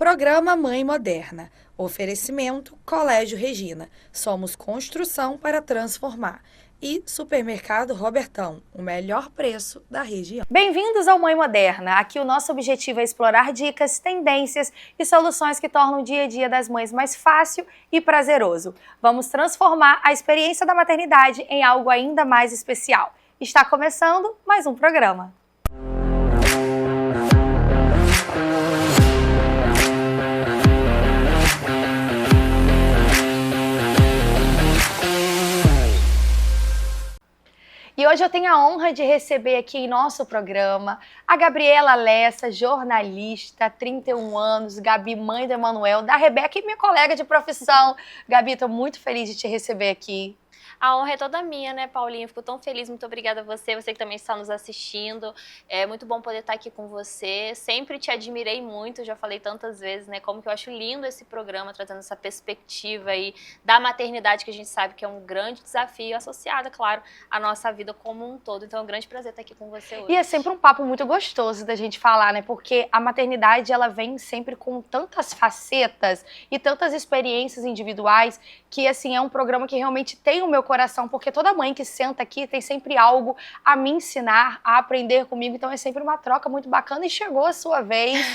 Programa Mãe Moderna. Oferecimento Colégio Regina. Somos construção para transformar. E Supermercado Robertão, o melhor preço da região. Bem-vindos ao Mãe Moderna. Aqui o nosso objetivo é explorar dicas, tendências e soluções que tornam o dia a dia das mães mais fácil e prazeroso. Vamos transformar a experiência da maternidade em algo ainda mais especial. Está começando mais um programa. E hoje eu tenho a honra de receber aqui em nosso programa a Gabriela Lessa, jornalista, 31 anos, Gabi, mãe do Emanuel, da Rebeca e minha colega de profissão. Gabi, estou muito feliz de te receber aqui. A honra é toda minha, né, Paulinha? Fico tão feliz, muito obrigada a você que também está nos assistindo. É muito bom poder estar aqui com você. Sempre te admirei muito, já falei tantas vezes, né, como que eu acho lindo esse programa, trazendo essa perspectiva aí da maternidade, que a gente sabe que é um grande desafio, associado, claro, à nossa vida como um todo. Então é um grande prazer estar aqui com você hoje. E é sempre um papo muito gostoso da gente falar, né, porque a maternidade, ela vem sempre com tantas facetas e tantas experiências individuais que, assim, é um programa que realmente tem o meu coração, porque toda mãe que senta aqui tem sempre algo a me ensinar, a aprender comigo, então é sempre uma troca muito bacana. E chegou a sua vez,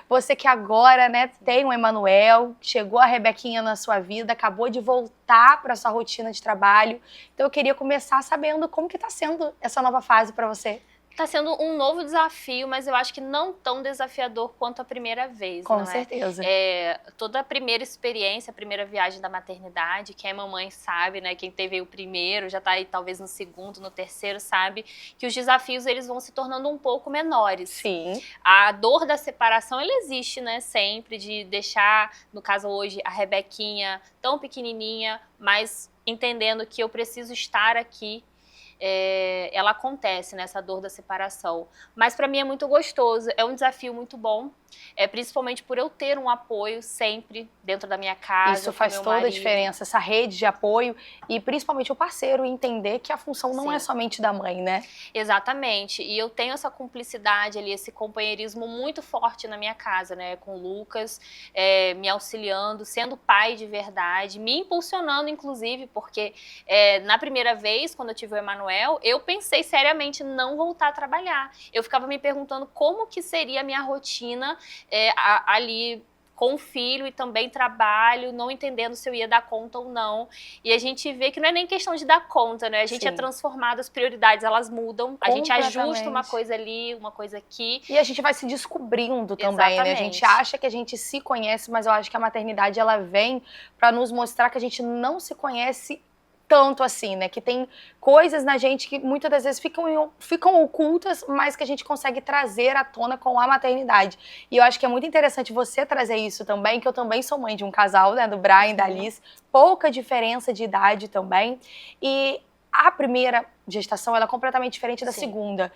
você que agora, né, tem o Emanuel, chegou a Rebequinha na sua vida, acabou de voltar para sua rotina de trabalho, então eu queria começar sabendo como que tá sendo essa nova fase para você. Tá sendo um novo desafio, mas eu acho que não tão desafiador quanto a primeira vez, Com não certeza. Toda a primeira experiência, a primeira viagem da maternidade, quem é mamãe sabe, né? Quem teve o primeiro, já tá aí talvez no segundo, no terceiro, sabe que os desafios eles vão se tornando um pouco menores. Sim. A dor da separação, ela existe, né? Sempre, de deixar, no caso hoje, a Rebequinha tão pequenininha, mas entendendo que eu preciso estar aqui. Ela acontece, né, essa dor da separação, mas para mim é muito gostoso, é um desafio muito bom, principalmente por eu ter um apoio sempre dentro da minha casa. Isso faz toda a diferença, essa rede de apoio e principalmente o parceiro entender que a função não é somente da mãe, né? Exatamente, e eu tenho essa cumplicidade ali, esse companheirismo muito forte na minha casa, né, com o Lucas, me auxiliando, sendo pai de verdade, me impulsionando inclusive, porque na primeira vez, quando eu tive o Emanuel, eu pensei seriamente em não voltar a trabalhar. Eu ficava me perguntando como que seria a minha rotina ali com o filho e também trabalho, não entendendo se eu ia dar conta ou não. E a gente vê que não é nem questão de dar conta, né? A gente é transformado, as prioridades, elas mudam. A gente ajusta uma coisa ali, uma coisa aqui. E a gente vai se descobrindo também, né? A gente acha que a gente se conhece, mas eu acho que a maternidade, ela vem para nos mostrar que a gente não se conhece tanto assim, né? Que tem coisas na gente que muitas das vezes ficam ocultas, mas que a gente consegue trazer à tona com a maternidade. E eu acho que é muito interessante você trazer isso também, que eu também sou mãe de um casal, né? Do Brian e da Liz. Pouca diferença de idade também. E a primeira gestação, ela é completamente diferente da segunda.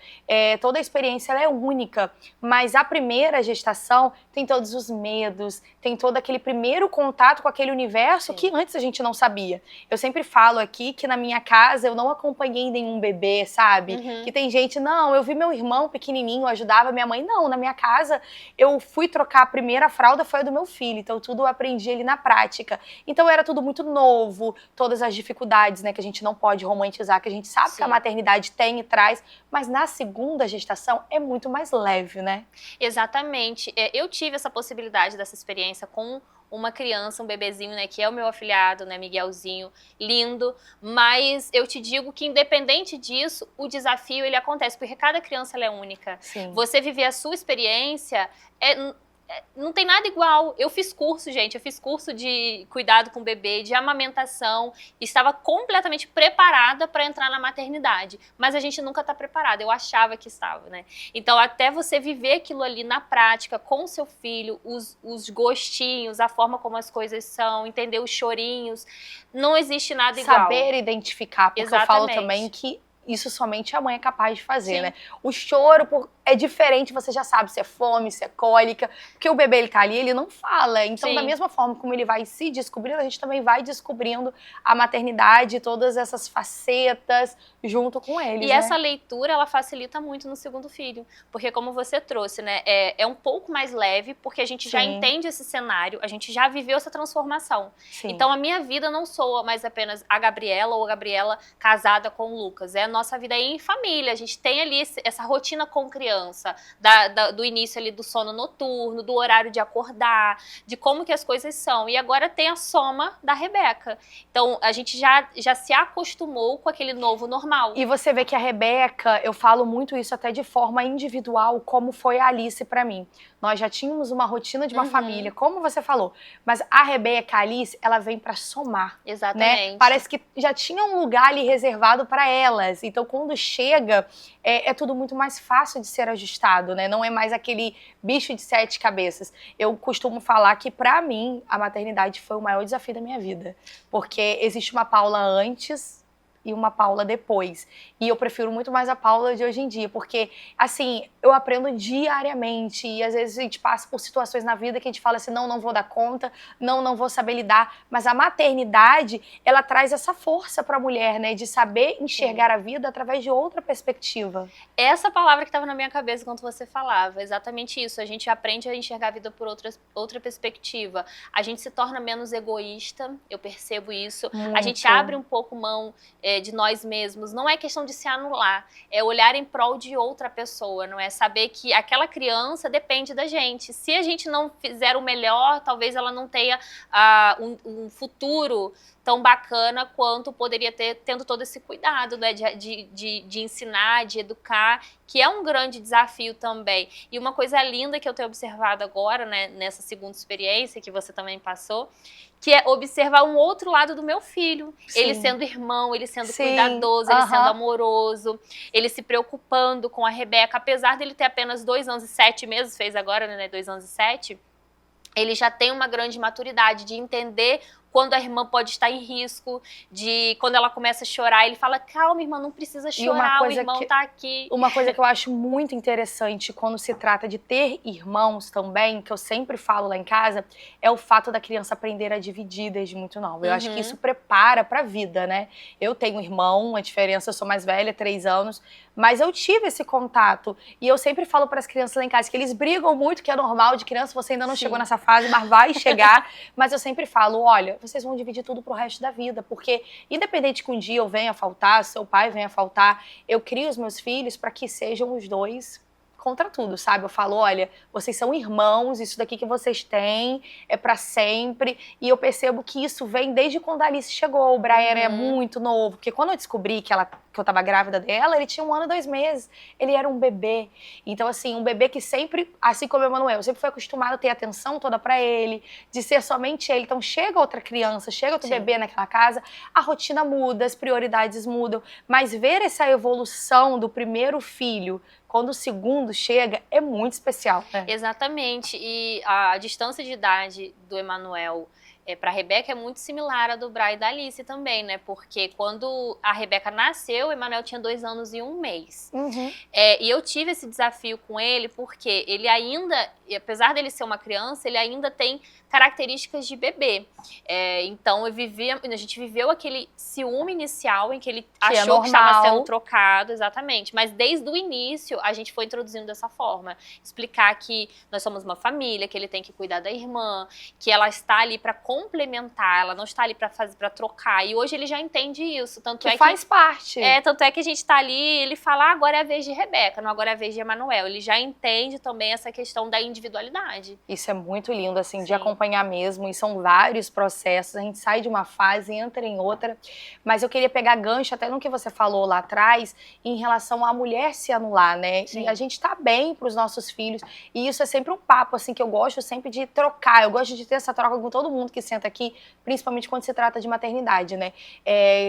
Toda a experiência, ela é única, mas a primeira gestação tem todos os medos, tem todo aquele primeiro contato com aquele universo que antes a gente não sabia. Eu sempre falo aqui que na minha casa eu não acompanhei nenhum bebê, sabe? Que tem gente, não, eu vi meu irmão pequenininho, ajudava minha mãe. Não, na minha casa eu fui trocar a primeira fralda, foi a do meu filho, então tudo eu aprendi ali na prática. Então era tudo muito novo, todas as dificuldades, né, que a gente não pode romantizar, que a gente sabe que a maternidade tem e traz, mas na segunda gestação é muito mais leve, né? Exatamente. Eu tive essa possibilidade dessa experiência com uma criança, um bebezinho, né, que é o meu afilhado, né, Miguelzinho, lindo, mas eu te digo que independente disso, o desafio ele acontece, porque cada criança ela é única. Você viver a sua experiência não tem nada igual. Eu fiz curso, gente, eu fiz curso de cuidado com o bebê, de amamentação, estava completamente preparada para entrar na maternidade, mas a gente nunca está preparada, eu achava que estava, né? Então até você viver aquilo ali na prática, com o seu filho, os gostinhos, a forma como as coisas são, entender os chorinhos, não existe nada igual. Saber identificar, porque eu falo também que isso somente a mãe é capaz de fazer, né? O choro é diferente, você já sabe se é fome, se é cólica, porque o bebê, ele tá ali, ele não fala. Então, Sim. da mesma forma como ele vai se descobrindo, a gente também vai descobrindo a maternidade, todas essas facetas junto com eles, E né? essa leitura, ela facilita muito no segundo filho, porque como você trouxe, né, é um pouco mais leve, porque a gente já Sim. entende esse cenário, a gente já viveu essa transformação. Sim. Então, a minha vida não soa mais apenas a Gabriela ou a Gabriela casada com o Lucas, é a nossa vida aí em família, a gente tem ali essa rotina com criança, do início ali do sono noturno, do horário de acordar, de como que as coisas são. E agora tem a soma da Rebeca. Então, a gente já se acostumou com aquele novo normal. E você vê que a Rebeca, eu falo muito isso até de forma individual, como foi a Alice pra mim. Nós já tínhamos uma rotina de uma família, como você falou. Mas a Rebeca, a Alice, ela vem pra somar. Exatamente. Né? Parece que já tinha um lugar ali reservado pra elas. Então, quando chega, é tudo muito mais fácil de ser ajustado, né? Não é mais aquele bicho de 7 cabeças. Eu costumo falar que, pra mim, a maternidade foi o maior desafio da minha vida. Porque existe uma Paula antes e uma Paula depois. E eu prefiro muito mais a Paula de hoje em dia, porque, assim, eu aprendo diariamente e às vezes a gente passa por situações na vida que a gente fala assim, não vou dar conta, não vou saber lidar, mas a maternidade, ela traz essa força pra mulher, né, de saber enxergar a vida através de outra perspectiva. Essa palavra que estava na minha cabeça quando você falava, exatamente isso, a gente aprende a enxergar a vida por outra perspectiva, a gente se torna menos egoísta, eu percebo isso, Muito. A gente abre um pouco mão de nós mesmos, não é questão de se anular, é olhar em prol de outra pessoa, não é saber que aquela criança depende da gente. Se a gente não fizer o melhor, talvez ela não tenha um futuro tão bacana quanto poderia ter, tendo todo esse cuidado, né, de ensinar, de educar, que é um grande desafio também. E uma coisa linda que eu tenho observado agora, né, nessa segunda experiência que você também passou, que é observar um outro lado do meu filho. Sim. Ele sendo irmão, ele sendo cuidadoso, ele sendo amoroso, ele se preocupando com a Rebeca, apesar dele ter apenas 2 anos e 7 meses, fez agora, né, 2 anos e 7, ele já tem uma grande maturidade de entender quando a irmã pode estar em risco, de quando ela começa a chorar, ele fala, calma, irmã, não precisa chorar, o irmão tá aqui. Uma coisa que eu acho muito interessante quando se trata de ter irmãos também, que eu sempre falo lá em casa, é o fato da criança aprender a dividir desde muito nova. Eu acho que isso prepara pra vida, né? Eu tenho um irmão, a diferença, eu sou mais velha, 3 anos, mas eu tive esse contato. E eu sempre falo para as crianças lá em casa que eles brigam muito, que é normal de criança, você ainda não chegou nessa fase, mas vai chegar. Mas eu sempre falo, olha, vocês vão dividir tudo pro resto da vida, porque independente que um dia eu venha a faltar, seu pai venha a faltar, eu crio os meus filhos para que sejam os dois contra tudo, sabe? Eu falo, olha, vocês são irmãos, isso daqui que vocês têm é pra sempre. E eu percebo que isso vem desde quando a Alice chegou. O Brian era muito novo, porque quando eu descobri que eu tava grávida dela, ele tinha 1 ano e 2 meses. Ele era um bebê. Então, assim, um bebê que sempre, assim como o Emanuel, sempre foi acostumado a ter atenção toda pra ele, de ser somente ele. Então, chega outra criança, chega outro bebê naquela casa, a rotina muda, as prioridades mudam. Mas ver essa evolução do primeiro filho, quando o segundo chega, é muito especial. Né? Exatamente. E a distância de idade do Emanuel para a Rebeca é muito similar à do Brian e da Alice também, né? Porque quando a Rebeca nasceu, o Emanuel tinha 2 anos e 1 mês. E eu tive esse desafio com ele porque ele ainda, apesar dele ser uma criança, ele ainda tem características de bebê. Então, a gente viveu aquele ciúme inicial em que ele achou que estava sendo trocado, exatamente. Mas desde o início, a gente foi introduzindo dessa forma. Explicar que nós somos uma família, que ele tem que cuidar da irmã, que ela está ali para complementar, ela não está ali para trocar. E hoje ele já entende isso. Tanto que faz parte. Tanto é que a gente está ali, ele fala, agora é a vez de Rebeca, não agora é a vez de Emanuel. Ele já entende também essa questão da individualidade. Isso é muito lindo, assim, de acompanhar mesmo. E são vários processos. A gente sai de uma fase, entra em outra. Mas eu queria pegar gancho até no que você falou lá atrás, em relação à mulher se anular, né? Sim. E a gente tá bem pros nossos filhos. E isso é sempre um papo, assim, que eu gosto sempre de trocar. Eu gosto de ter essa troca com todo mundo que senta aqui, principalmente quando se trata de maternidade, né?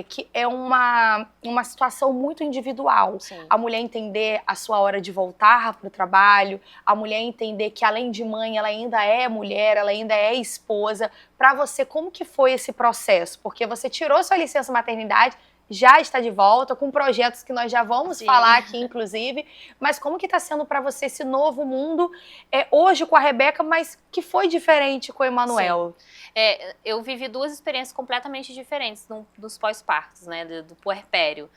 Que é uma situação muito individual. Sim. A mulher entender a sua hora de voltar pro trabalho, a mulher entender que além de mãe, ela ainda é mulher, ela ainda é esposa. Pra você, como que foi esse processo? Porque você tirou sua licença maternidade já está de volta, com projetos que nós já vamos falar aqui, inclusive. Mas como que está sendo para você esse novo mundo, hoje com a Rebeca, mas que foi diferente com o Emanuel? Eu vivi 2 experiências completamente diferentes dos pós-partos, né, do puerpério.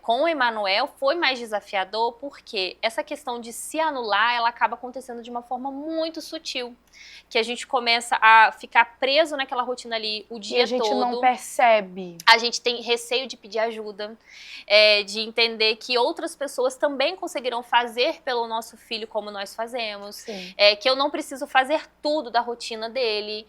Com o Emanuel foi mais desafiador porque essa questão de se anular, ela acaba acontecendo de uma forma muito sutil, que a gente começa a ficar preso naquela rotina ali o dia todo. E a gente não percebe. A gente tem receio de pedir ajuda, de entender que outras pessoas também conseguirão fazer pelo nosso filho como nós fazemos, que eu não preciso fazer tudo da rotina dele,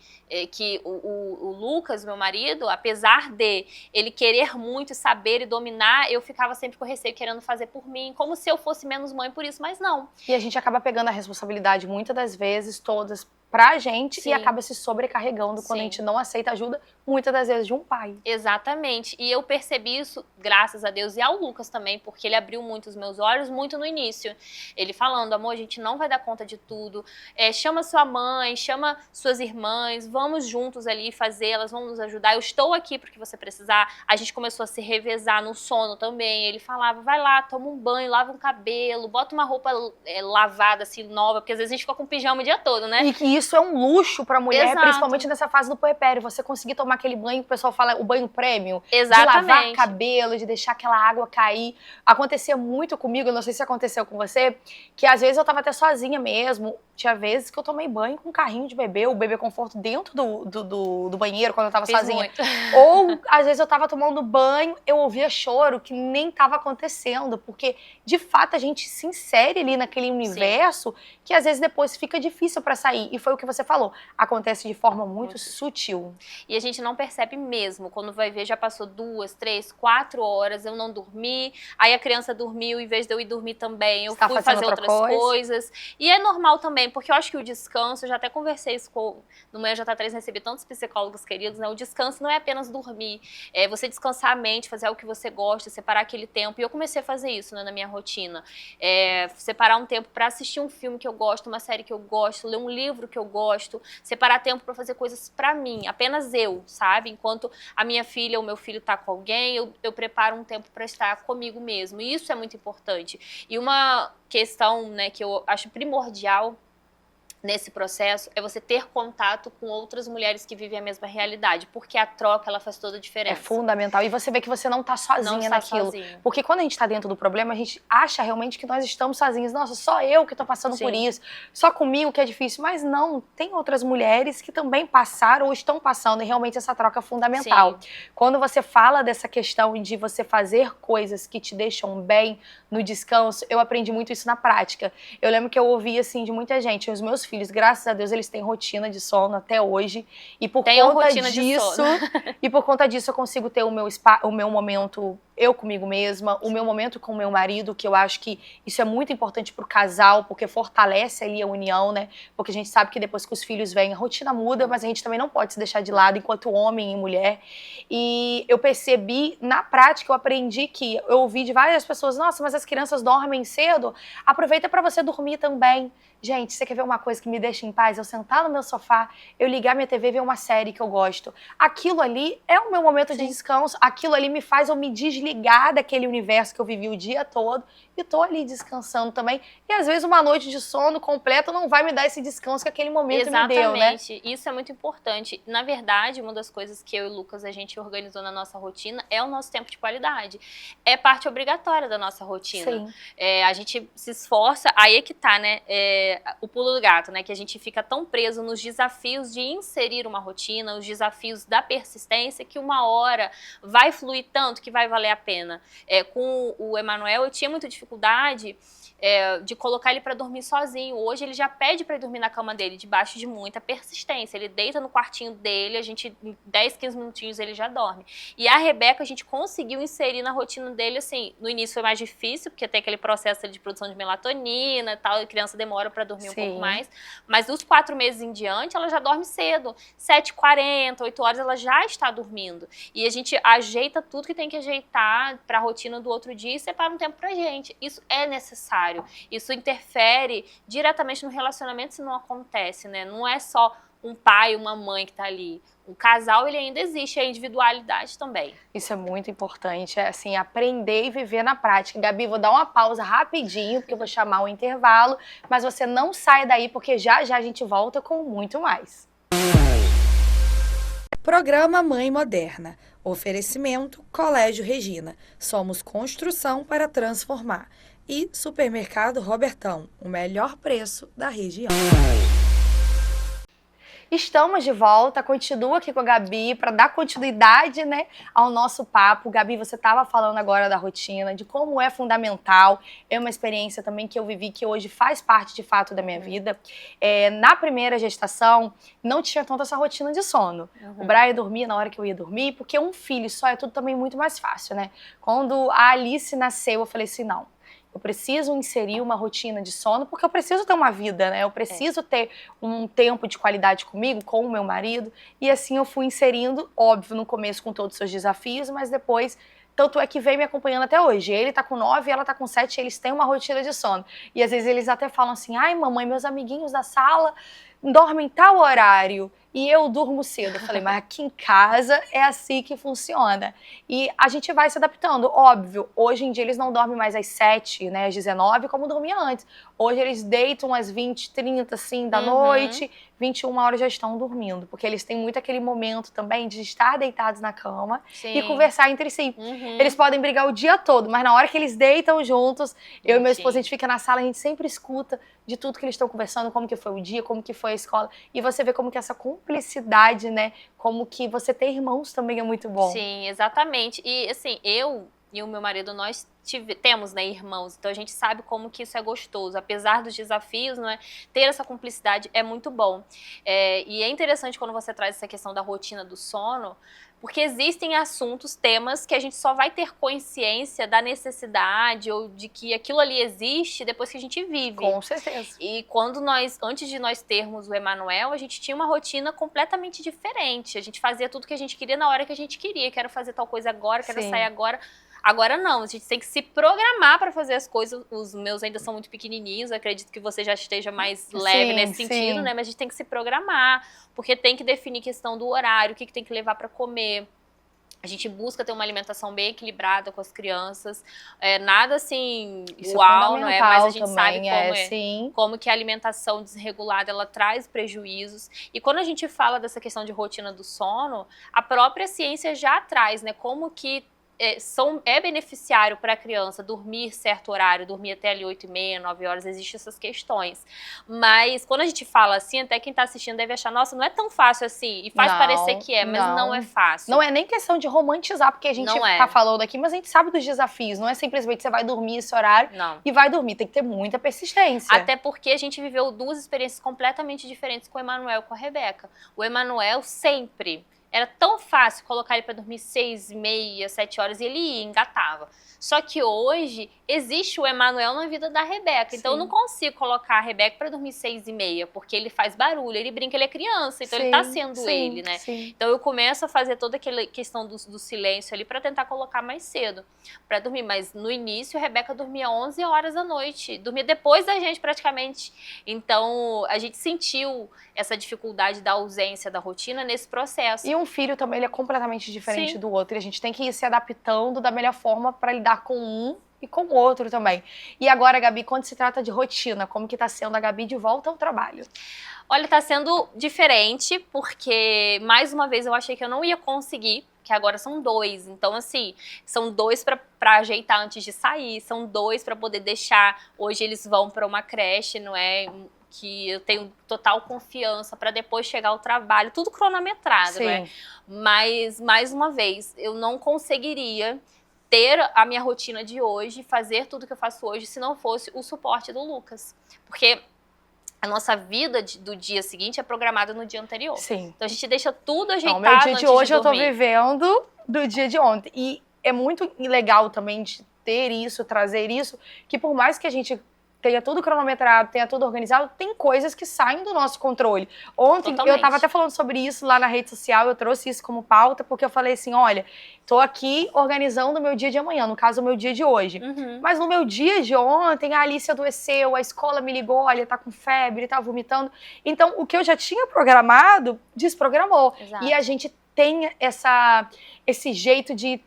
que o Lucas, meu marido, apesar de ele querer muito saber e dominar, eu ficava sempre com receio querendo fazer por mim, como se eu fosse menos mãe por isso, mas não. E a gente acaba pegando a responsabilidade muitas das vezes, todas, pra gente, e acaba se sobrecarregando quando a gente não aceita ajuda, muitas das vezes, de um pai. Exatamente. E eu percebi isso, graças a Deus, e ao Lucas também, porque ele abriu muito os meus olhos, muito no início. Ele falando, amor, a gente não vai dar conta de tudo, chama sua mãe, chama suas irmãs, vamos juntos ali fazer, elas vão nos ajudar, eu estou aqui porque você precisar. A gente começou a se revezar no sono também, ele falava, vai lá, toma um banho, lava um cabelo, bota uma roupa lavada, assim, nova, porque às vezes a gente fica com pijama o dia todo, né? E que isso é um luxo pra mulher, principalmente nessa fase do puerpério. Você conseguir tomar aquele banho que o pessoal fala, o banho prêmio. Exatamente. De lavar cabelo, de deixar aquela água cair. Acontecia muito comigo, não sei se aconteceu com você, que às vezes eu tava até sozinha mesmo. Tinha vezes que eu tomei banho com um carrinho de bebê, o bebê conforto dentro do banheiro, quando eu tava sozinha. Muito. Ou, às vezes, eu tava tomando banho, eu ouvia choro que nem tava acontecendo. Porque, de fato, a gente se insere ali naquele universo que, às vezes, depois fica difícil pra sair. E foi o que você falou. Acontece de forma muito sutil. E a gente não percebe mesmo. Quando vai ver, já passou 2, 3, 4 horas, eu não dormi. Aí a criança dormiu, em vez de eu ir dormir também, eu fui fazer outras coisas. E é normal também, porque eu acho que o descanso, eu já até conversei isso no Manhã J3, recebi tantos psicólogos queridos, né? O descanso não é apenas dormir, é você descansar a mente, fazer o que você gosta, separar aquele tempo. E eu comecei a fazer isso, né, na minha rotina. Separar um tempo para assistir um filme que eu gosto, uma série que eu gosto, ler um livro que eu gosto, separar tempo para fazer coisas para mim, apenas eu, sabe? Enquanto a minha filha ou meu filho tá com alguém, eu preparo um tempo para estar comigo mesmo. E isso é muito importante. E uma questão, né, que eu acho primordial nesse processo é você ter contato com outras mulheres que vivem a mesma realidade, porque a troca, ela faz toda a diferença. É fundamental. E você vê que você não tá sozinha naquilo. Sozinha. Porque quando a gente tá dentro do problema, a gente acha realmente que nós estamos sozinhos. Nossa, só eu que tô passando por isso, só comigo que é difícil. Mas não, tem outras mulheres que também passaram ou estão passando, e realmente essa troca é fundamental. Quando você fala dessa questão de você fazer coisas que te deixam bem no descanso, eu aprendi muito isso na prática. Eu lembro que eu ouvi, assim, de muita gente, os meus filhos, graças a Deus, eles têm rotina de sono até hoje. E por conta disso, eu consigo ter o meu momento, eu comigo mesma, o meu momento com o meu marido, que eu acho que isso é muito importante pro casal, porque fortalece ali a união, né? Porque a gente sabe que depois que os filhos vêm, a rotina muda, mas a gente também não pode se deixar de lado enquanto homem e mulher. E eu percebi, na prática, eu aprendi que eu ouvi de várias pessoas, nossa, mas as crianças dormem cedo, aproveita para você dormir também. Gente, você quer ver uma coisa que me deixa em paz? Eu sentar no meu sofá, eu ligar minha TV e ver uma série que eu gosto. Aquilo ali é o meu momento de descanso, aquilo ali me faz eu me desligar daquele universo que eu vivi o dia todo e tô ali descansando também. E às vezes uma noite de sono completa não vai me dar esse descanso que aquele momento me deu, né? Exatamente, isso é muito importante. Na verdade, uma das coisas que eu e o Lucas, a gente organizou na nossa rotina é o nosso tempo de qualidade. É parte obrigatória da nossa rotina. A gente se esforça, aí é que tá, né? O pulo do gato, né? Que a gente fica tão preso nos desafios de inserir uma rotina, os desafios da persistência, que uma hora vai fluir tanto que vai valer a pena. Com o Emanuel, eu tinha muita dificuldade de colocar ele para dormir sozinho. Hoje ele já pede para dormir na cama dele, debaixo de muita persistência. Ele deita no quartinho dele, a gente, em 10, 15 minutinhos ele já dorme. E a Rebeca, a gente conseguiu inserir na rotina dele, assim, no início foi mais difícil, porque tem aquele processo de produção de melatonina e tal, a criança demora para dormir um pouco mais. Mas dos 4 meses em diante, ela já dorme cedo. 7h40, 8 horas, ela já está dormindo. E a gente ajeita tudo que tem que ajeitar para a rotina do outro dia e separa um tempo pra gente. Isso é necessário. Isso interfere diretamente no relacionamento se não acontece, né? Não é só um pai, uma mãe que tá ali. O casal, ele ainda existe, a individualidade também. Isso é muito importante, assim, aprender e viver na prática. Gabi, vou dar uma pausa rapidinho, porque eu vou chamar o intervalo, mas você não sai daí, porque já já a gente volta com muito mais. Programa Mãe Moderna. Oferecimento Colégio Regina. Somos construção para transformar. E Supermercado Robertão, o melhor preço da região. Estamos de volta, continuo aqui com a Gabi para dar continuidade, né, ao nosso papo. Gabi, você estava falando agora da rotina, de como é fundamental, é uma experiência também que eu vivi, que hoje faz parte de fato da minha vida. Na primeira gestação, não tinha tanto essa rotina de sono. O Brian dormia na hora que eu ia dormir, porque um filho só é tudo também muito mais fácil, né? Quando a Alice nasceu, eu falei assim, não. Eu preciso inserir uma rotina de sono, porque eu preciso ter uma vida, né? Eu preciso ter um tempo de qualidade comigo, com o meu marido. E assim eu fui inserindo, óbvio, no começo com todos os seus desafios, mas depois, tanto é que vem me acompanhando até hoje. Ele tá com 9, ela tá com 7, eles têm uma rotina de sono. E às vezes eles até falam assim, ai mamãe, meus amiguinhos da sala dormem tal horário e eu durmo cedo. Eu falei, mas aqui em casa é assim que funciona. E a gente vai se adaptando, óbvio. Hoje em dia eles não dormem mais às 7, né, às 19, como dormia antes. Hoje eles deitam às 20, 30, assim, da noite, 21 horas já estão dormindo. Porque eles têm muito aquele momento também de estar deitados na cama e conversar entre si. Eles podem brigar o dia todo, mas na hora que eles deitam juntos, eu e meu esposo, a gente fica na sala, a gente sempre escuta de tudo que eles estão conversando, como que foi o dia, como que foi a escola. E você vê como que essa cumplicidade, né, como que você ter irmãos também é muito bom. Sim, exatamente. E assim, eu e o meu marido, nós temos, né, irmãos, então a gente sabe como que isso é gostoso, apesar dos desafios, não é? Ter essa cumplicidade é muito bom. E é interessante quando você traz essa questão da rotina do sono, porque existem assuntos, temas que a gente só vai ter consciência da necessidade ou de que aquilo ali existe depois que a gente vive. Com certeza. E quando antes de nós termos o Emanuel, a gente tinha uma rotina completamente diferente. A gente fazia tudo que a gente queria na hora que a gente queria. Quero fazer tal coisa agora, quero sair agora. Agora não, a gente tem que se programar para fazer as coisas. Os meus ainda são muito pequenininhos, acredito que você já esteja mais leve nesse sentido, né? Mas a gente tem que se programar, porque tem que definir questão do horário, o que tem que levar para comer. A gente busca ter uma alimentação bem equilibrada com as crianças, nada assim uau, não é? Mas a gente sabe como que a alimentação desregulada, ela traz prejuízos. E quando a gente fala dessa questão de rotina do sono, a própria ciência já traz, né? Como que é beneficiário para a criança dormir certo horário, dormir até ali 8h30, 9 horas, existem essas questões. Mas quando a gente fala assim, até quem está assistindo deve achar, nossa, não é tão fácil assim, e faz parecer que é, mas não é fácil. Não é nem questão de romantizar, porque a gente tá falando aqui, mas a gente sabe dos desafios, não é simplesmente você vai dormir esse horário e vai dormir, tem que ter muita persistência. Até porque a gente viveu duas experiências completamente diferentes com o Emanuel e com a Rebeca. O Emanuel sempre... Era tão fácil colocar ele para dormir 6h30, 7 horas e ele ia, engatava. Só que hoje existe o Emanuel na vida da Rebeca. Então eu não consigo colocar a Rebeca para dormir 6h30, porque ele faz barulho, ele brinca, ele é criança, então ele tá sendo ele, né? Então eu começo a fazer toda aquela questão do silêncio ali para tentar colocar mais cedo para dormir. Mas no início a Rebeca dormia 11 horas da noite, dormia depois da gente praticamente. Então a gente sentiu essa dificuldade da ausência da rotina nesse processo. E um filho também, ele é completamente diferente do outro. E a gente tem que ir se adaptando da melhor forma para lidar com um e com o outro também. E agora, Gabi, quando se trata de rotina, como que tá sendo a Gabi de volta ao trabalho? Olha, tá sendo diferente, porque mais uma vez eu achei que eu não ia conseguir, que agora são 2. Então, assim, são 2 pra ajeitar antes de sair, são 2 pra poder deixar. Hoje eles vão pra uma creche, não é? Que eu tenho total confiança para depois chegar ao trabalho, tudo cronometrado, né? Mas, mais uma vez, eu não conseguiria ter a minha rotina de hoje, fazer tudo que eu faço hoje, se não fosse o suporte do Lucas. Porque a nossa vida do dia seguinte é programada no dia anterior. Então a gente deixa tudo ajeitado antes de dormir. O meu dia de hoje eu tô vivendo do dia de ontem. E é muito legal também de ter isso, trazer isso, que por mais que a gente tenha tudo cronometrado, tenha tudo organizado, tem coisas que saem do nosso controle. Ontem, Totalmente. eu tava até falando sobre isso lá na rede social, eu trouxe isso como pauta, porque eu falei assim, olha, tô aqui organizando o meu dia de amanhã, no caso, o meu dia de hoje. Mas no meu dia de ontem, a Alice adoeceu, a escola me ligou, olha, tá com febre, tá vomitando. Então, o que eu já tinha programado, desprogramou. Exato. E a gente tem esse jeito de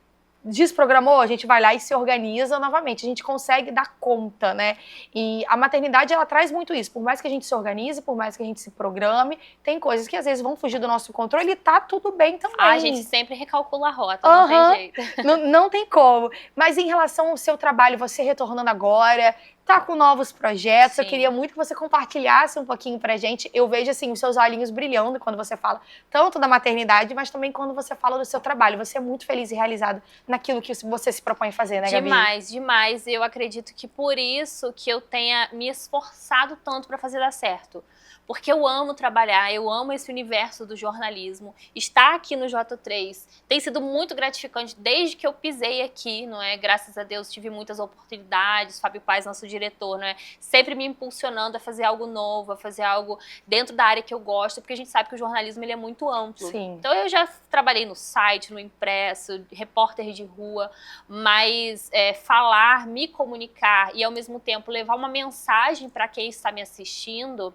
desprogramou, a gente vai lá e se organiza novamente, a gente consegue dar conta, né? E a maternidade, ela traz muito isso, por mais que a gente se organize, por mais que a gente se programe, tem coisas que às vezes vão fugir do nosso controle e tá tudo bem também. A gente sempre recalcula a rota, não tem jeito. Não tem como. Mas em relação ao seu trabalho, você retornando agora, tá com novos projetos, Sim. Eu queria muito que você compartilhasse um pouquinho pra gente. Eu vejo, assim, os seus olhinhos brilhando quando você fala tanto da maternidade, mas também quando você fala do seu trabalho. Você é muito feliz e realizado naquilo que você se propõe a fazer, né, Gabi? Demais, demais. Eu acredito que por isso que eu tenha me esforçado tanto para fazer dar certo. Porque eu amo trabalhar, eu amo esse universo do jornalismo. Estar aqui no J3 tem sido muito gratificante desde que eu pisei aqui, não é? Graças a Deus tive muitas oportunidades, Fábio Paz, nosso diretor, não é? Sempre me impulsionando a fazer algo novo, a fazer algo dentro da área que eu gosto, porque a gente sabe que o jornalismo ele é muito amplo. Sim. Então eu já trabalhei no site, no impresso, repórter de rua, mas falar, me comunicar e ao mesmo tempo levar uma mensagem para quem está me assistindo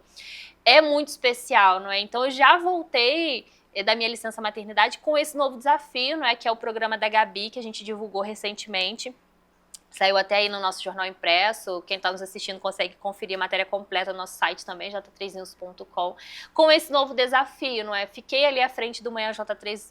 é muito especial, não é? Então eu já voltei da minha licença maternidade com esse novo desafio, não é? Que é o programa da Gabi, que a gente divulgou recentemente. Saiu até aí no nosso jornal impresso, quem está nos assistindo consegue conferir a matéria completa no nosso site também, j3news.com, com esse novo desafio, não é? Fiquei ali à frente do Manhã J3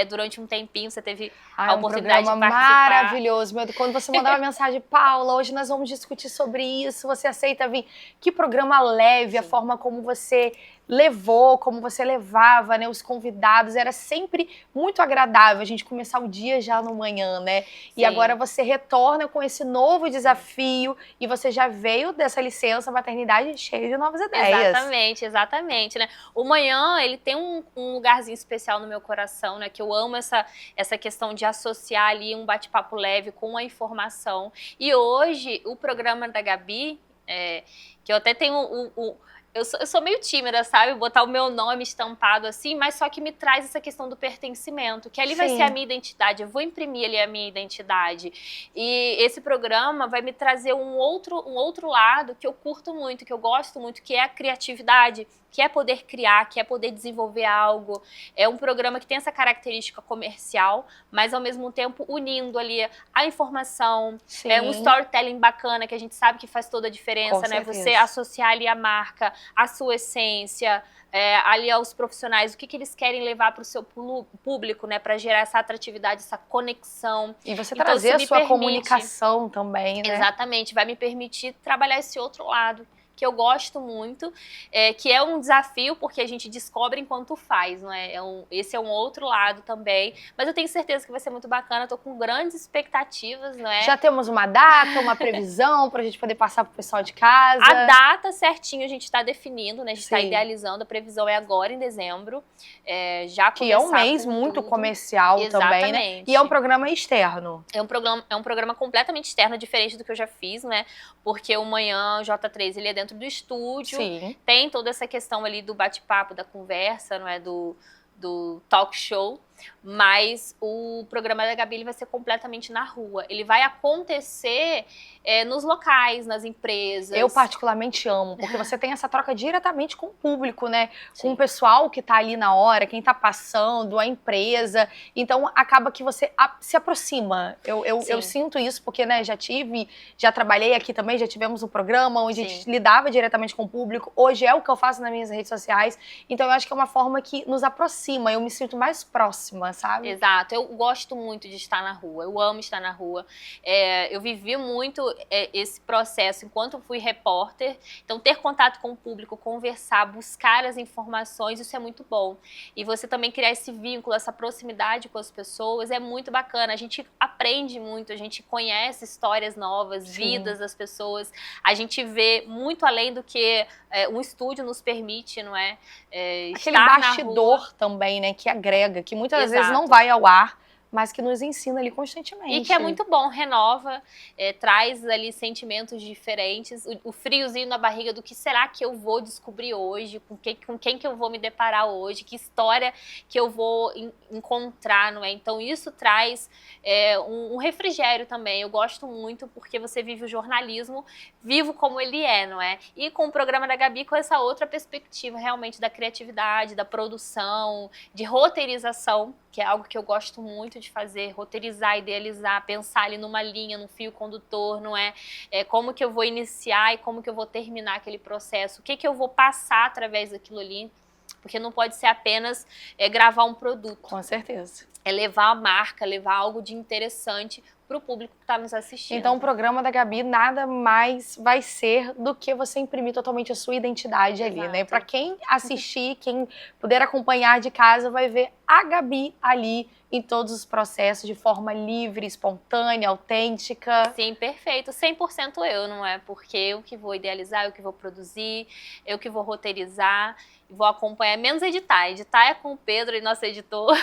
durante um tempinho, você teve a oportunidade de participar. Maravilhoso, quando você mandava uma mensagem, Paula, hoje nós vamos discutir sobre isso, você aceita vir? Que programa leve, Sim. A forma como você levou, como você levava, né, os convidados, era sempre muito agradável a gente começar o dia já no manhã, né? Sim. E agora você retorna com esse novo desafio e você já veio dessa licença maternidade cheia de novas ideias. Exatamente, exatamente, né? O Manhã, ele tem um lugarzinho especial no meu coração, né? Que eu amo essa questão de associar ali um bate-papo leve com a informação. E hoje, o programa da Gabi, que eu até tenho eu sou meio tímida, sabe? Botar o meu nome estampado assim, mas só que me traz essa questão do pertencimento, que ali Sim. vai ser a minha identidade, eu vou imprimir ali a minha identidade. E esse programa vai me trazer um outro lado que eu curto muito, que eu gosto muito, que é a criatividade, que é poder criar, que é poder desenvolver algo. É um programa que tem essa característica comercial, mas ao mesmo tempo unindo ali a informação, um storytelling bacana, que a gente sabe que faz toda a diferença, né? Você associar ali a marca, a sua essência, ali aos profissionais, o que eles querem levar para o seu público, né, para gerar essa atratividade, essa conexão. E você trazer a sua comunicação também, né? Exatamente, vai me permitir trabalhar esse outro lado, que eu gosto muito, que é um desafio, porque a gente descobre enquanto faz, não é? Esse é um outro lado também, mas eu tenho certeza que vai ser muito bacana, estou com grandes expectativas, não é? Já temos uma data, uma previsão para a gente poder passar para o pessoal de casa? A data certinho a gente está definindo, né? A gente está idealizando, a previsão é agora em dezembro, já que é um mês muito comercial também, né? E é um programa externo. É um programa completamente externo, diferente do que eu já fiz, né? Porque o Manhã J3, ele é dentro do estúdio, Sim. Tem toda essa questão ali do bate-papo, da conversa, não é? Do talk show, mas o programa da Gabi ele vai ser completamente na rua. Ele vai acontecer nos locais, nas empresas. Eu particularmente amo, porque você tem essa troca diretamente com o público, né? Sim. Com o pessoal que tá ali na hora, quem tá passando, a empresa. Então, acaba que você se aproxima. Eu sinto isso porque, né, já trabalhei aqui também, já tivemos um programa onde a gente lidava diretamente com o público. Hoje é o que eu faço nas minhas redes sociais. Então, eu acho que é uma forma que nos aproxima. Eu me sinto mais próxima, sabe? Exato. Eu gosto muito de estar na rua. Eu amo estar na rua. Eu vivi muito esse processo enquanto eu fui repórter. Então, ter contato com o público, conversar, buscar as informações, isso é muito bom. E você também criar esse vínculo, essa proximidade com as pessoas é muito bacana. A gente aprende muito, a gente conhece histórias novas, vidas das pessoas. A gente vê muito além do que um estúdio nos permite, não é? Aquele bastidor também, né? Que agrega, que muitas vezes não vai ao ar, mas que nos ensina ali constantemente. E que é muito bom, renova, traz ali sentimentos diferentes, o friozinho na barriga do que será que eu vou descobrir hoje, com quem que eu vou me deparar hoje, que história que eu vou encontrar, não é? Então isso traz um refrigério também. Eu gosto muito porque você vive o jornalismo vivo como ele é, não é? E com o programa da Gabi, com essa outra perspectiva realmente da criatividade, da produção, de roteirização, que é algo que eu gosto muito de fazer, roteirizar, idealizar, pensar ali numa linha, num fio condutor, não é? Como que eu vou iniciar e como que eu vou terminar aquele processo, o que que eu vou passar através daquilo ali, porque não pode ser apenas gravar um produto. Com certeza. É levar a marca, levar algo de interessante para o público que está nos assistindo. Então o programa da Gabi nada mais vai ser do que você imprimir totalmente a sua identidade ali, né? Para quem assistir, quem puder acompanhar de casa, vai ver a Gabi ali em todos os processos de forma livre, espontânea, autêntica. Sim, perfeito. 100% eu, não é? Porque eu que vou idealizar, eu que vou produzir, eu que vou roteirizar, vou acompanhar, menos editar. Editar é com o Pedro e nosso editor,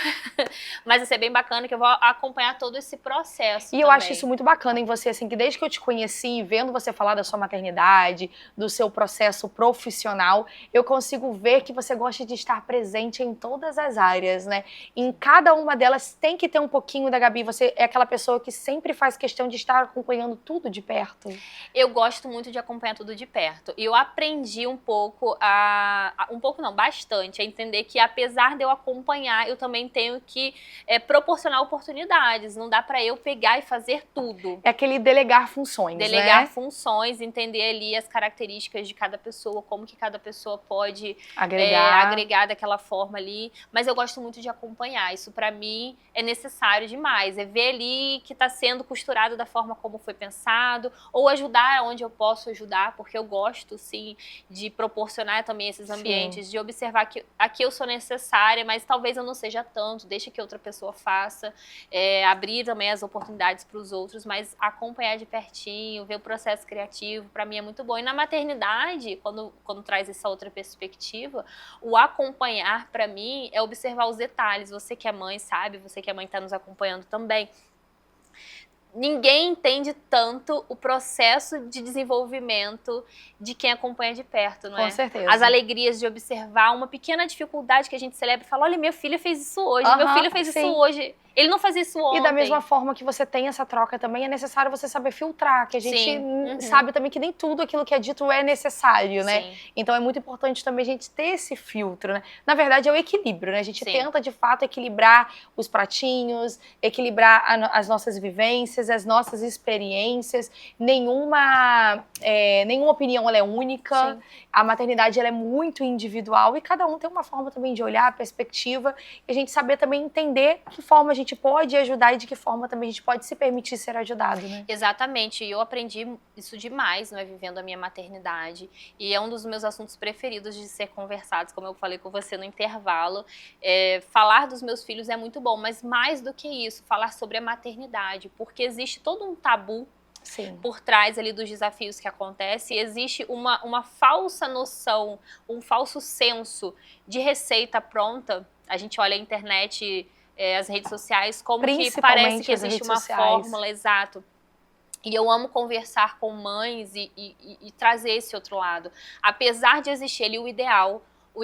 mas vai ser bem bacana que eu vou acompanhar todo esse processo. E eu acho isso muito bacana em você, assim, que desde que eu te conheci, vendo você falar da sua maternidade, do seu processo profissional, eu consigo ver que você gosta de estar presente em todas as áreas, né? Em cada uma delas tem que ter um pouquinho da Gabi. Você é aquela pessoa que sempre faz questão de estar acompanhando tudo de perto. Eu gosto muito de acompanhar tudo de perto. E eu aprendi um pouco bastante, a entender que apesar de eu acompanhar, eu também tenho que proporcionar oportunidades. Não dá pra eu pegar e fazer tudo. É aquele delegar funções, Delegar funções, entender ali as características de cada pessoa, como que cada pessoa pode agregar daquela forma ali. Mas eu gosto muito de acompanhar. Isso pra mim é necessário demais. É ver ali que tá sendo costurado da forma como foi pensado, ou ajudar onde eu posso ajudar, porque eu gosto, sim, de proporcionar também esses ambientes, de observar que aqui eu sou necessária, mas talvez eu não seja tanto, deixa que outra pessoa faça, abrir também as oportunidades para os outros, mas acompanhar de pertinho, ver o processo criativo, para mim é muito bom. E na maternidade, quando traz essa outra perspectiva, o acompanhar para mim é observar os detalhes. Você que é mãe sabe, você que é mãe está nos acompanhando também. Ninguém entende tanto o processo de desenvolvimento de quem acompanha de perto, não é? Com certeza. As alegrias de observar uma pequena dificuldade que a gente celebra e fala, olha, minha filha fez isso hoje, meu filho fez isso hoje. Ele não fazia isso ontem. E da mesma forma que você tem essa troca também, é necessário você saber filtrar, que a gente sabe também que nem tudo aquilo que é dito é necessário, né? Sim. Então é muito importante também a gente ter esse filtro, né? Na verdade é o equilíbrio, né? A gente tenta de fato equilibrar os pratinhos, equilibrar as nossas vivências, as nossas experiências. Nenhuma opinião ela é única. Sim. A maternidade ela é muito individual e cada um tem uma forma também de olhar, perspectiva, e a gente saber também entender que forma a gente pode ajudar e de que forma também a gente pode se permitir ser ajudado, né? Exatamente, e eu aprendi isso demais, né, vivendo a minha maternidade, e é um dos meus assuntos preferidos de ser conversados, como eu falei com você no intervalo. Falar dos meus filhos é muito bom, mas mais do que isso, falar sobre a maternidade, porque existe todo um tabu por trás ali dos desafios que acontecem, existe uma falsa noção, um falso senso de receita pronta. A gente olha a internet, as redes sociais, como que parece que existe uma fórmula, exato. E eu amo conversar com mães e trazer esse outro lado. Apesar de existir ali o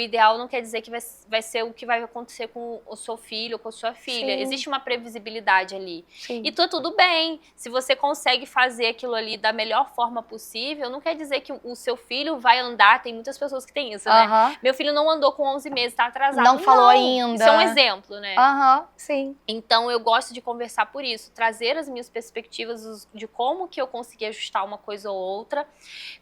ideal não quer dizer que vai ser o que vai acontecer com o seu filho ou com a sua filha. Sim. Existe uma previsibilidade ali. Sim. E tudo bem. Se você consegue fazer aquilo ali da melhor forma possível, não quer dizer que o seu filho vai andar. Tem muitas pessoas que têm isso, né? Meu filho não andou com 11 meses, tá atrasado. Não falou ainda. Isso é um exemplo, né? Sim. Então eu gosto de conversar por isso, trazer as minhas perspectivas de como que eu consegui ajustar uma coisa ou outra,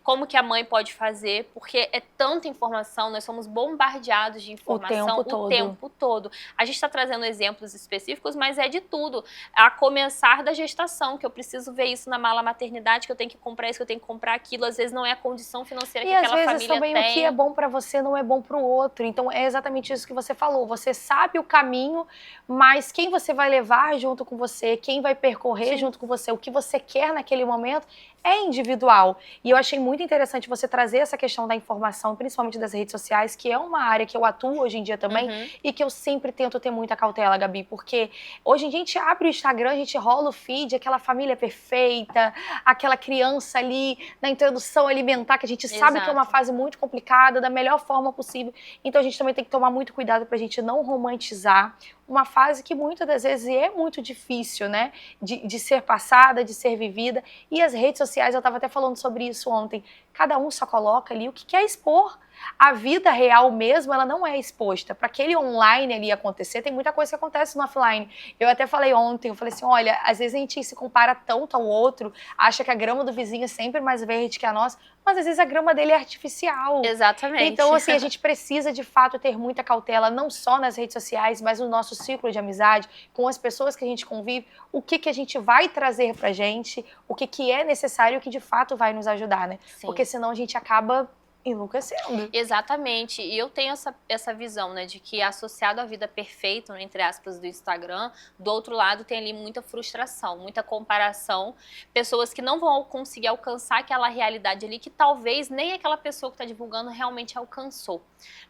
como que a mãe pode fazer, porque é tanta informação, nós somos bombardeados de informação o tempo todo. A gente está trazendo exemplos específicos, mas é de tudo. A começar da gestação, que eu preciso ver isso na mala maternidade, que eu tenho que comprar isso, que eu tenho que comprar aquilo. Às vezes não é a condição financeira que aquela família tem. E às vezes também o que é bom para você não é bom para o outro. Então é exatamente isso que você falou. Você sabe o caminho, mas quem você vai levar junto com você, quem vai percorrer junto com você, o que você quer naquele momento, é individual. E eu achei muito interessante você trazer essa questão da informação, principalmente das redes sociais, que é uma área que eu atuo hoje em dia também, e que eu sempre tento ter muita cautela, Gabi, porque hoje em dia a gente abre o Instagram, a gente rola o feed, aquela família perfeita, aquela criança ali na introdução alimentar, que a gente sabe que é uma fase muito complicada, da melhor forma possível. Então a gente também tem que tomar muito cuidado pra gente não romantizar uma fase que muitas das vezes é muito difícil, né, de ser passada, de ser vivida. E as redes sociais, eu estava até falando sobre isso ontem, cada um só coloca ali o que quer expor. A vida real mesmo, ela não é exposta. Para aquele online ali acontecer, tem muita coisa que acontece no offline. Eu até falei ontem, eu falei assim, olha, às vezes a gente se compara tanto ao outro, acha que a grama do vizinho é sempre mais verde que a nossa, mas às vezes a grama dele é artificial. Exatamente. Então, assim, a gente precisa de fato ter muita cautela, não só nas redes sociais, mas no nosso círculo de amizade, com as pessoas que a gente convive, o que a gente vai trazer pra gente, o que é necessário e o que de fato vai nos ajudar, né? Sim. Porque senão a gente acaba enlouquecendo. Exatamente, e eu tenho essa visão, né, de que associado à vida perfeita, entre aspas, do Instagram, do outro lado tem ali muita frustração, muita comparação, pessoas que não vão conseguir alcançar aquela realidade ali que talvez nem aquela pessoa que está divulgando realmente alcançou,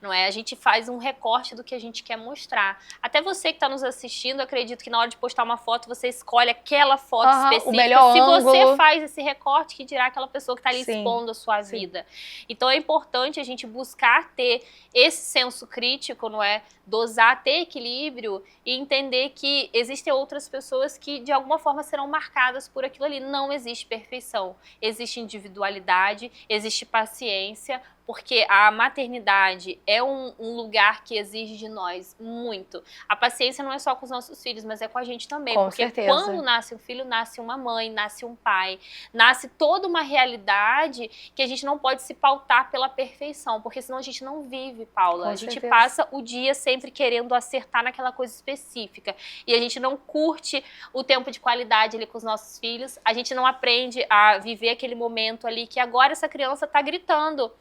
não é? A gente faz um recorte do que a gente quer mostrar. Até você que está nos assistindo, acredito que na hora de postar uma foto, você escolhe aquela foto específica. O melhor Se ângulo. você faz esse recorte, que dirá aquela pessoa que está ali Sim, expondo a sua vida. Então é importante a gente buscar ter esse senso crítico, não é? Dosar, ter equilíbrio e entender que existem outras pessoas que de alguma forma serão marcadas por aquilo ali. Não existe perfeição, existe individualidade, existe paciência, porque a maternidade é um lugar que exige de nós muito. A paciência não é só com os nossos filhos, mas é com a gente também. Com porque certeza. quando nasce um filho, nasce uma mãe, nasce um pai, nasce toda uma realidade que a gente não pode se pautar pela perfeição, porque senão a gente não vive, Paula. Com a gente certeza. passa o dia sempre querendo acertar naquela coisa específica. E a gente não curte o tempo de qualidade ali com os nossos filhos, a gente não aprende a viver aquele momento ali que agora essa criança tá gritando.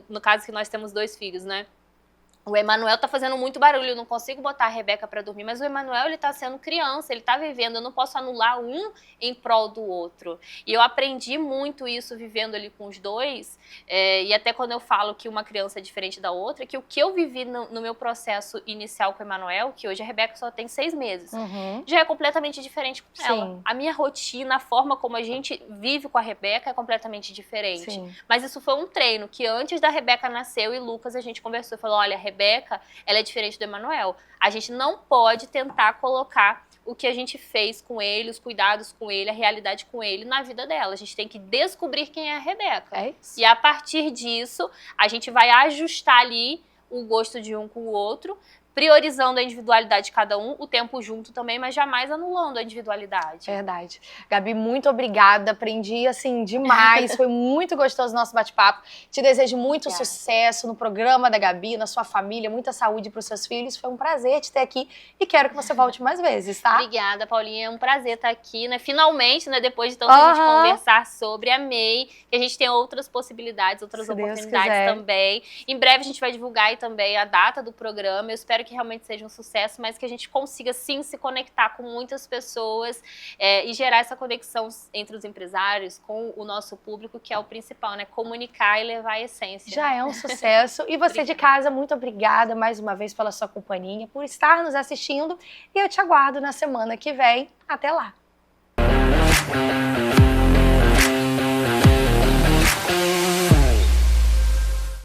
No caso que nós temos 2 filhos, né? O Emanuel tá fazendo muito barulho, eu não consigo botar a Rebeca para dormir, mas o Emanuel, ele tá sendo criança, ele tá vivendo, eu não posso anular um em prol do outro. E eu aprendi muito isso vivendo ali com os 2, e até quando eu falo que uma criança é diferente da outra, que o que eu vivi no meu processo inicial com o Emanuel, que hoje a Rebeca só tem 6 meses, já é completamente diferente com ela. A minha rotina, a forma como a gente vive com a Rebeca é completamente diferente. Sim. Mas isso foi um treino que antes da Rebeca nascer, eu e Lucas, a gente conversou e falou, olha, a Rebeca, ela é diferente do Emanuel. A gente não pode tentar colocar o que a gente fez com ele, os cuidados com ele, a realidade com ele na vida dela. A gente tem que descobrir quem é a Rebeca. É isso. E a partir disso, a gente vai ajustar ali o gosto de um com o outro, priorizando a individualidade de cada um, o tempo junto também, mas jamais anulando a individualidade. Verdade. Gabi, muito obrigada. Aprendi, assim, demais. Foi muito gostoso o nosso bate-papo. Te desejo muito sucesso no programa da Gabi, na sua família, muita saúde para os seus filhos. Foi um prazer te ter aqui e quero que você volte mais vezes, tá? Obrigada, Paulinha. É um prazer estar aqui, né? Finalmente, né? Depois de tanto a gente conversar sobre, amei. Que a gente tem outras possibilidades, outras oportunidades também. Em breve a gente vai divulgar aí também a data do programa. Eu espero que realmente seja um sucesso, mas que a gente consiga sim se conectar com muitas pessoas e gerar essa conexão entre os empresários com o nosso público, que é o principal, né? Comunicar e levar a essência. Já é um sucesso. E você de casa, muito obrigada mais uma vez pela sua companhia, por estar nos assistindo. E eu te aguardo na semana que vem. Até lá!